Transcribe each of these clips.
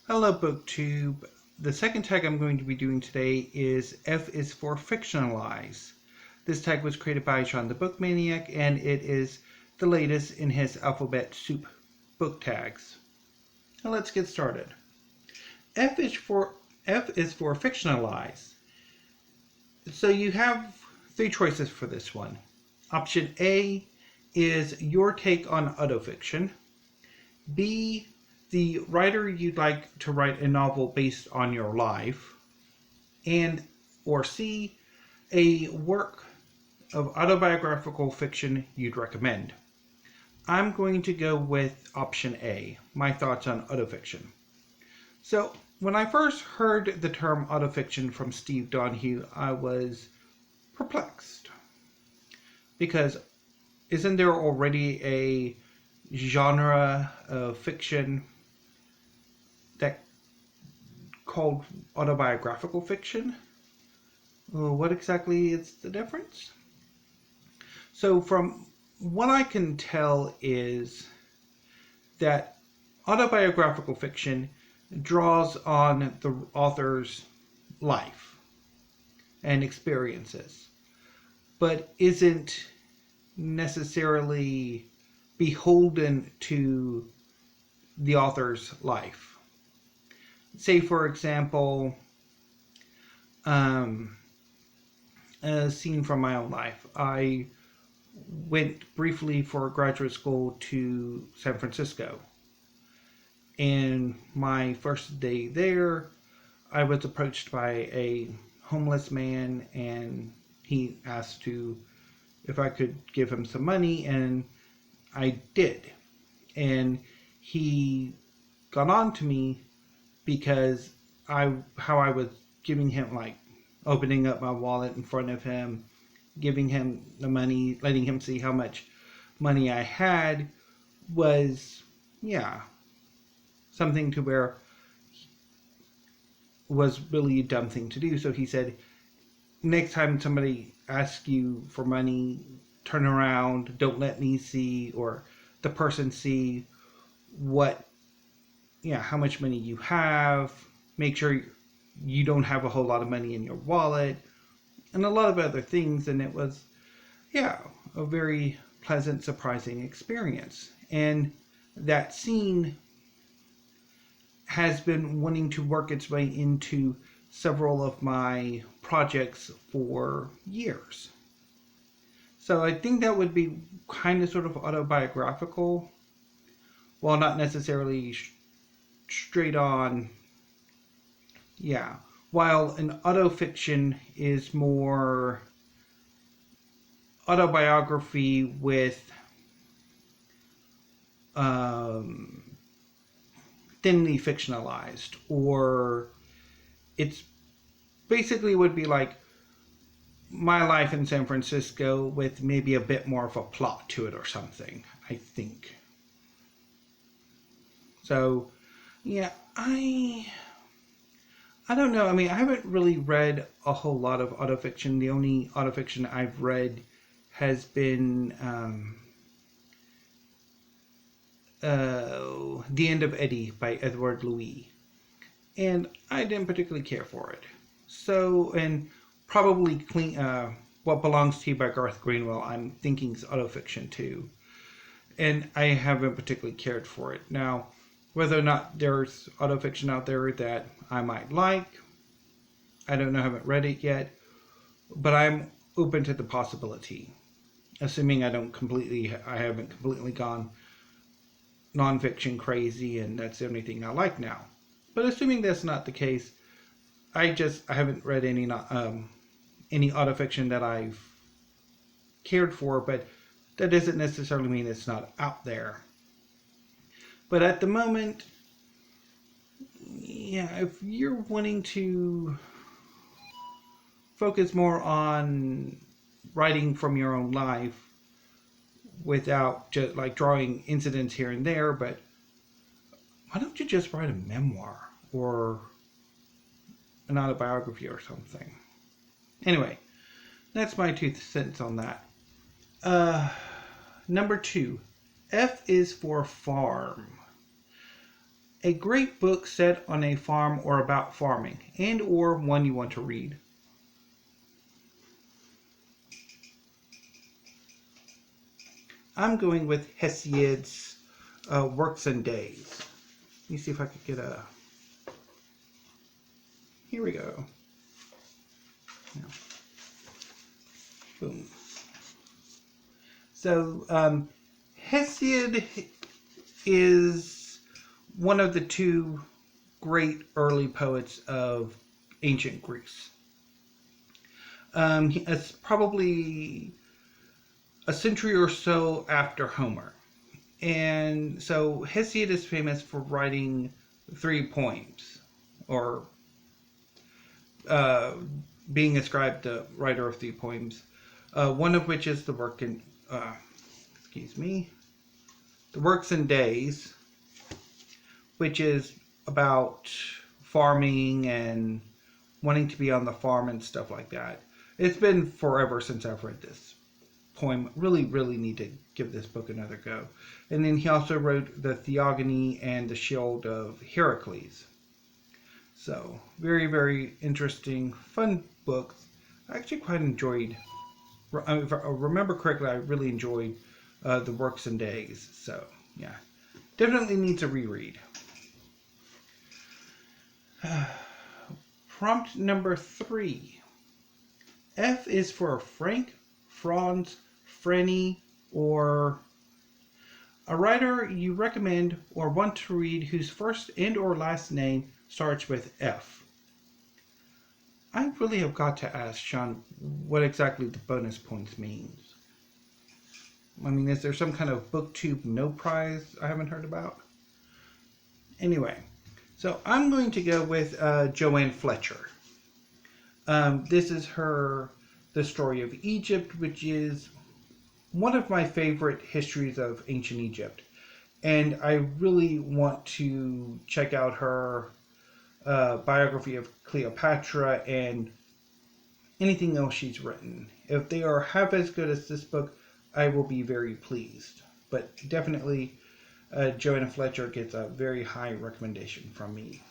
Hello BookTube. The second tag I'm going to be doing today is F is for Fictionalize. This tag was created by Sean the Book Maniac and it is the latest in his alphabet soup book tags. Now let's get started. F is for Fictionalize. So you have three choices for this one. Option A is your take on autofiction. B, the writer you'd like to write a novel based on your life. Or C, a work of autobiographical fiction you'd recommend. I'm going to go with option A, my thoughts on autofiction. So, when I first heard the term autofiction from Steve Donahue, I was perplexed. Because isn't there already a genre of fiction that called autobiographical fiction? Well, what exactly is the difference? So from what I can tell is that autobiographical fiction draws on the author's life and experiences, but isn't necessarily beholden to the author's life. Say, for example, a scene from my own life. I went briefly for graduate school to San Francisco. And my first day there, I was approached by a homeless man, and he asked if I could give him some money, and I did. And he got on to me because how I was giving him, like, opening up my wallet in front of him, giving him the money, letting him see how much money I had was, something to where was really a dumb thing to do. So he said, next time somebody asks you for money, turn around, don't let me see, or the person see how much money you have, make sure you don't have a whole lot of money in your wallet, and a lot of other things. And it was, a very pleasant, surprising experience. And that scene has been wanting to work its way into several of my projects for years. So I think that would be kind of sort of autobiographical, while not necessarily straight on, while an autofiction is more autobiography with thinly fictionalized, or it's basically would be like my life in San Francisco with maybe a bit more of a plot to it or something, I think. So, I don't know. I mean, I haven't really read a whole lot of autofiction. The only autofiction I've read has been The End of Eddie by Edward Louis. And I didn't particularly care for it. So, and probably What Belongs to You by Garth Greenwell, I'm thinking is autofiction too. And I haven't particularly cared for it. Now, whether or not there's autofiction out there that I might like, I don't know, I haven't read it yet, but I'm open to the possibility, assuming I haven't completely gone nonfiction crazy and that's the only thing I like now. But assuming that's not the case, I haven't read any autofiction that I've cared for, but that doesn't necessarily mean it's not out there. But at the moment, if you're wanting to focus more on writing from your own life without just like drawing incidents here and there, but why don't you just write a memoir or an autobiography or something? Anyway, that's my 2 cents on that. Number 2, F is for farm. A great book set on a farm or about farming, and or one you want to read. I'm going with Hesiod's Works and Days. Let me see if I could get a... Here we go. Yeah. Boom. So, Hesiod is one of the two great early poets of ancient Greece. It's probably a century or so after Homer. And so Hesiod is famous for writing 3 poems, or being ascribed the writer of 3 poems. One of which is the Works and Days, which is about farming and wanting to be on the farm and stuff like that. It's been forever since I've read this poem. Really need to give this book another go. And then he also wrote the Theogony and the Shield of Heracles. So, very interesting, fun books. I actually quite enjoyed, if I remember correctly, I really enjoyed the Works and Days. So, yeah, definitely needs a reread. Prompt number 3. F is for Frank, Franz, Franny, or a writer you recommend or want to read whose first and or last name starts with F. I really have got to ask Sean what exactly the bonus points means. I mean, is there some kind of booktube no prize I haven't heard about? Anyway, so I'm going to go with Joann Fletcher. This is The Story of Egypt, which is one of my favorite histories of ancient Egypt. And I really want to check out her biography of Cleopatra and anything else she's written. If they are half as good as this book, I will be very pleased. But definitely, Joann Fletcher gets a very high recommendation from me.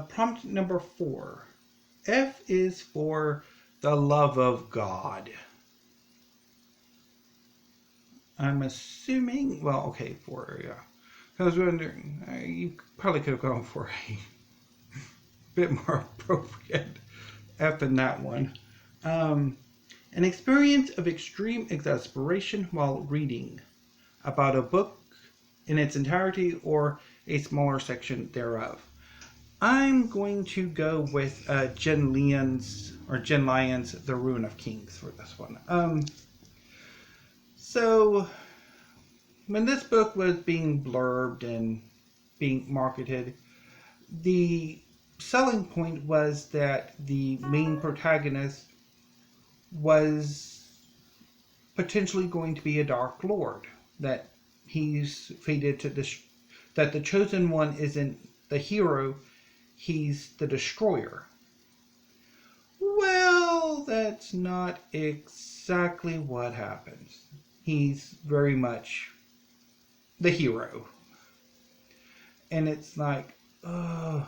Prompt number 4. F is for the love of God. I'm assuming, well, okay, 4, yeah. I was wondering, you probably could have gone for a bit more appropriate F than that one. An experience of extreme exasperation while reading about a book in its entirety or a smaller section thereof. I'm going to go with Jenn Lyons, The Ruin of Kings for this one. So, when this book was being blurbed and being marketed, the selling point was that the main protagonist was potentially going to be a Dark Lord, that he's fated to that the chosen one isn't the hero, he's the destroyer. Well, that's not exactly what happens. He's very much the hero. And it's like, oh,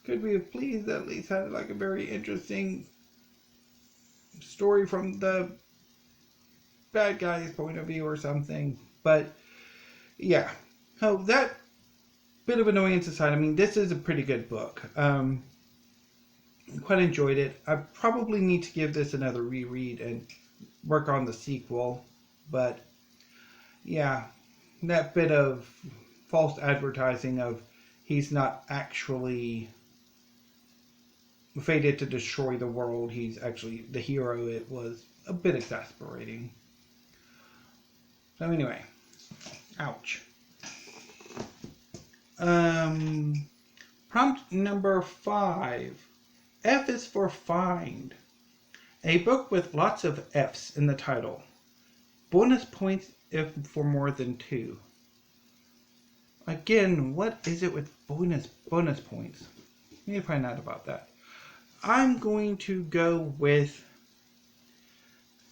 could we have please at least had like a very interesting story from the bad guy's point of view or something. But yeah, so that bit of annoyance aside, I mean, this is a pretty good book. Quite enjoyed it. I probably need to give this another reread and work on the sequel. But yeah, that bit of false advertising of he's not actually fated to destroy the world, he's actually the hero, it was a bit exasperating. So anyway, ouch. Prompt number 5. F is for Find. A book with lots of F's in the title. Bonus points if for more than 2. Again, what is it with bonus points? Let me find out about that. I'm going to go with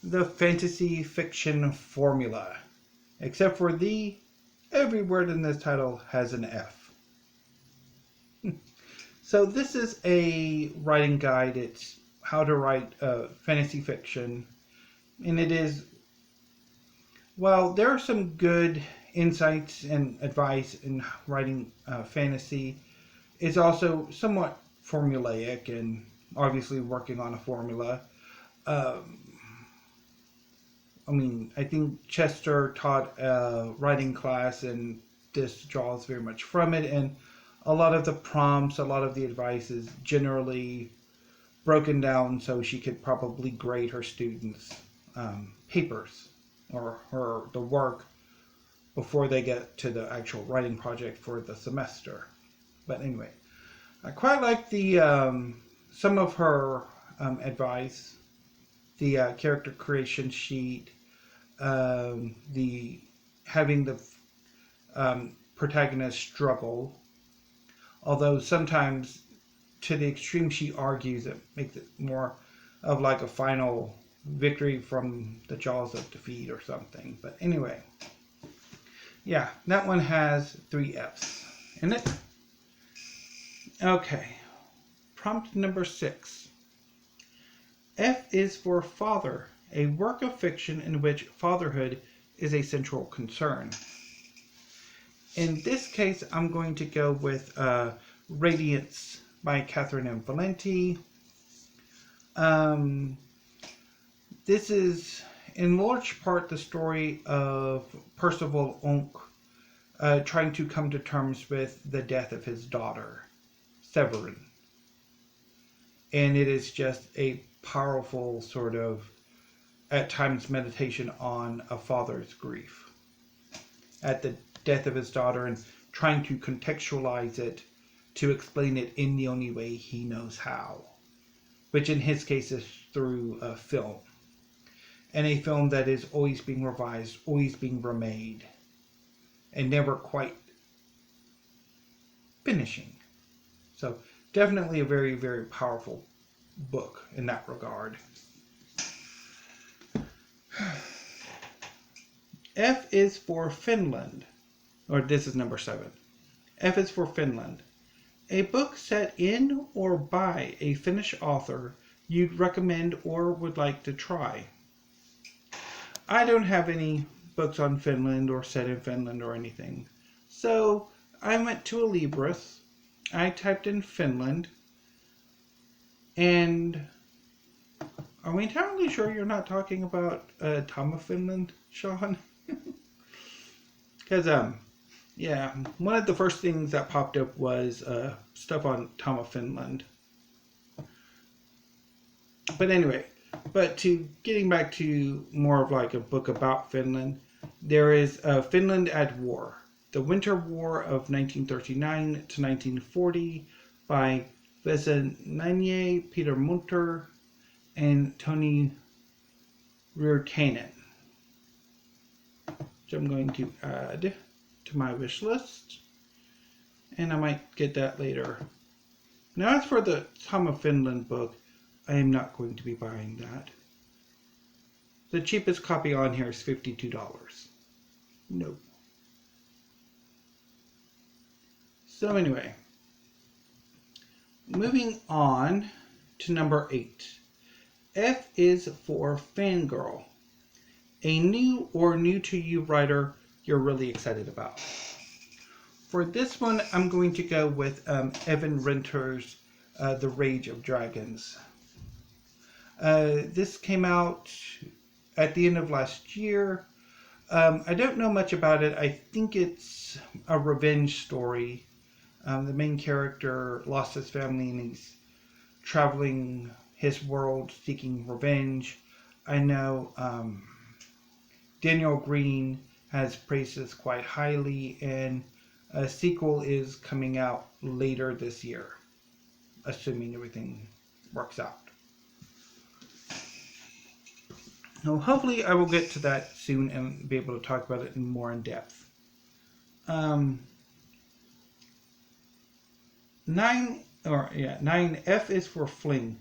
the fantasy fiction formula. Except for the Every word in this title has an F. So this is a writing guide. It's how to write fantasy fiction. And it is, well, there are some good insights and advice in writing fantasy. It's also somewhat formulaic and obviously working on a formula. I think Chester taught a writing class, and this draws very much from it. And a lot of the prompts, a lot of the advice is generally broken down so she could probably grade her students' papers or the work before they get to the actual writing project for the semester. But anyway, I quite like the some of her advice, the character creation sheet, the having the protagonist struggle. Although sometimes, to the extreme she argues, it makes it more of like a final victory from the jaws of defeat or something. But anyway, yeah, that one has 3 F's in it. Okay, prompt number 6. F is for Father, a work of fiction in which fatherhood is a central concern. In this case, I'm going to go with Radiance by Catherynne and Valente. This is in large part the story of Percival Onk trying to come to terms with the death of his daughter, Severin. And it is just a powerful sort of, at times, meditation on a father's grief at the death of his daughter and trying to contextualize it to explain it in the only way he knows how, which in his case is through a film. And a film that is always being revised, always being remade, and never quite finishing. So definitely a very, very powerful book in that regard. F is for Finland, or this is number 7. F is for Finland. A book set in or by a Finnish author you'd recommend or would like to try. I don't have any books on Finland or set in Finland or anything. So I went to a Libris. I typed in Finland. And are we entirely sure you're not talking about Tom of Finland, Sean? Because, yeah, one of the first things that popped up was stuff on Tom of Finland. But anyway, getting back to more of like a book about Finland, there is Finland at War, The Winter War of 1939 to 1940 by Vesananye, Peter Munter, and Tony Riorkainen, which I'm going to add to my wish list, and I might get that later. Now, as for the Tom of Finland book, I am not going to be buying that. The cheapest copy on here is $52. Nope. So anyway, moving on to number 8. F is for Fangirl, a new or new to you writer you're really excited about. For this one, I'm going to go with Evan Renter's The Rage of Dragons. This came out at the end of last year. I don't know much about it. I think it's a revenge story. The main character lost his family and he's traveling his world seeking revenge. I know Daniel Green has praised this quite highly, and a sequel is coming out later this year, assuming everything works out. So hopefully I will get to that soon and be able to talk about it more in depth. 9 F is for Fling.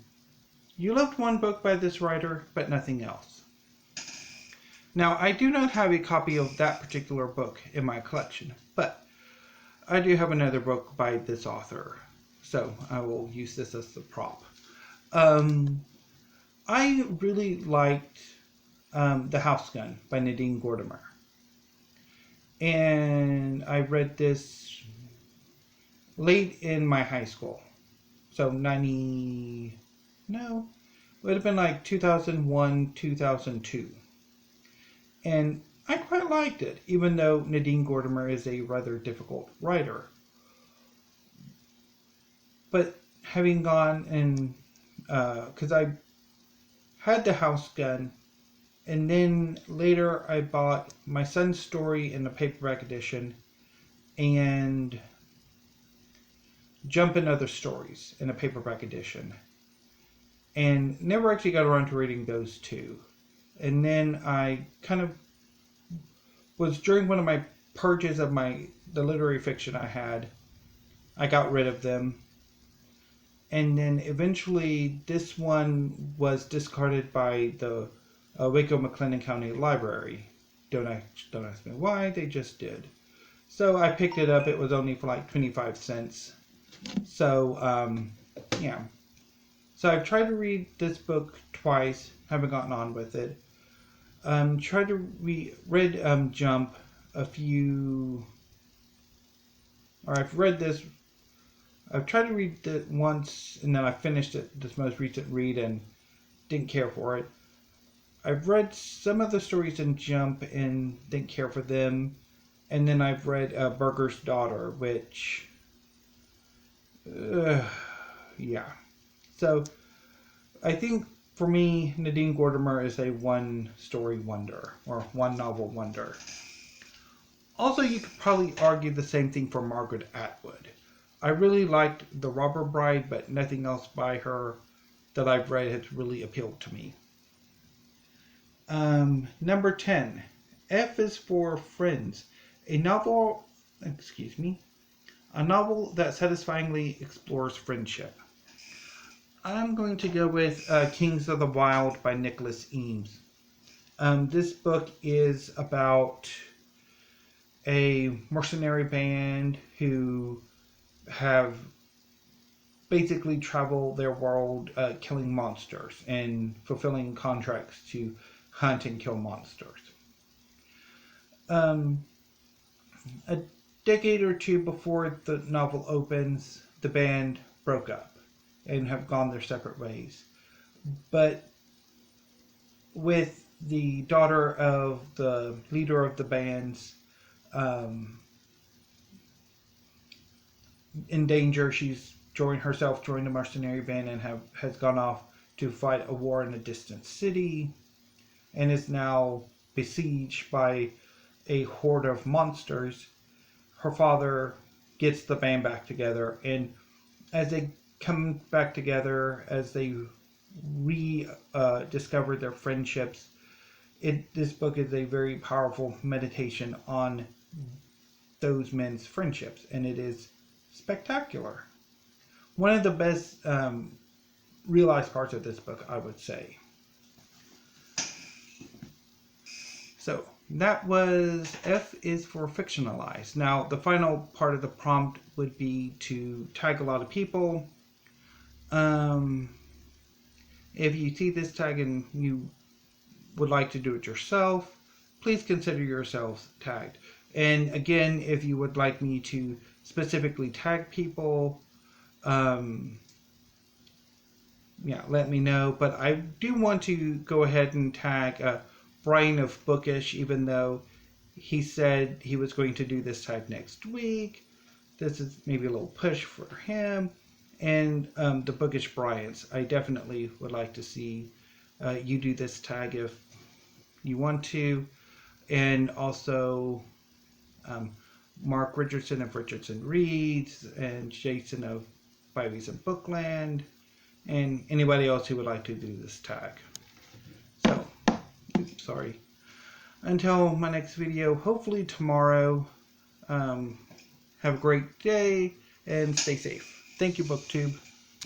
You loved one book by this writer, but nothing else. Now, I do not have a copy of that particular book in my collection, but I do have another book by this author, so I will use this as the prop. I really liked The House Gun by Nadine Gordimer. And I read this late in my high school. So it would have been like 2001, 2002. And I quite liked it, even though Nadine Gordimer is a rather difficult writer. But having gone and, because I had The House Gun, and then later I bought My Son's Story in the paperback edition, and Jump and Other Stories in a paperback edition, and never actually got around to reading those two. And then I kind of was during one of my purges of the literary fiction I had, I got rid of them. And then eventually this one was discarded by the Waco McLennan County Library. Don't ask me why, they just did. So I picked it up. It was only for like 25 cents. So, yeah. So I've tried to read this book twice. Haven't gotten on with it. Tried to read Jump a few... Or I've read this... I've tried to read it once, and then I finished it, this most recent read, and didn't care for it. I've read some of the stories in Jump and didn't care for them. And then I've read Burger's Daughter, which... yeah. So, I think for me, Nadine Gordimer is a one-story wonder, or one-novel wonder. Also, you could probably argue the same thing for Margaret Atwood. I really liked The Robber Bride, but nothing else by her that I've read has really appealed to me. Number 10, F is for Friends, a novel that satisfyingly explores friendship. I'm going to go with Kings of the Wyld by Nicolas Eames. This book is about a mercenary band who have basically traveled their world killing monsters and fulfilling contracts to hunt and kill monsters. A decade or two before the novel opens, the band broke up and have gone their separate ways. But with the daughter of the leader of the band's in danger, she's joined the mercenary band and has gone off to fight a war in a distant city, and is now besieged by a horde of monsters. Her father gets the band back together, and as they come back together, as they rediscover their friendships, this book is a very powerful meditation on those men's friendships, and it is spectacular. One of the best realized parts of this book, I would say. So that was F is for Fictionalize. Now the final part of the prompt would be to tag a lot of people. If you see this tag and you would like to do it yourself, please consider yourselves tagged. And again, if you would like me to specifically tag people, yeah, let me know. But I do want to go ahead and tag Brian of Bookish, even though he said he was going to do this tag next week. This is maybe a little push for him. And the Bookish Bryants. I definitely would like to see you do this tag if you want to. And also Mark Richardson of Richardson Reads, and Jason of Bibles and Bookland, and anybody else who would like to do this tag. So, oops, sorry. Until my next video, hopefully tomorrow, have a great day and stay safe. Thank you, BookTube.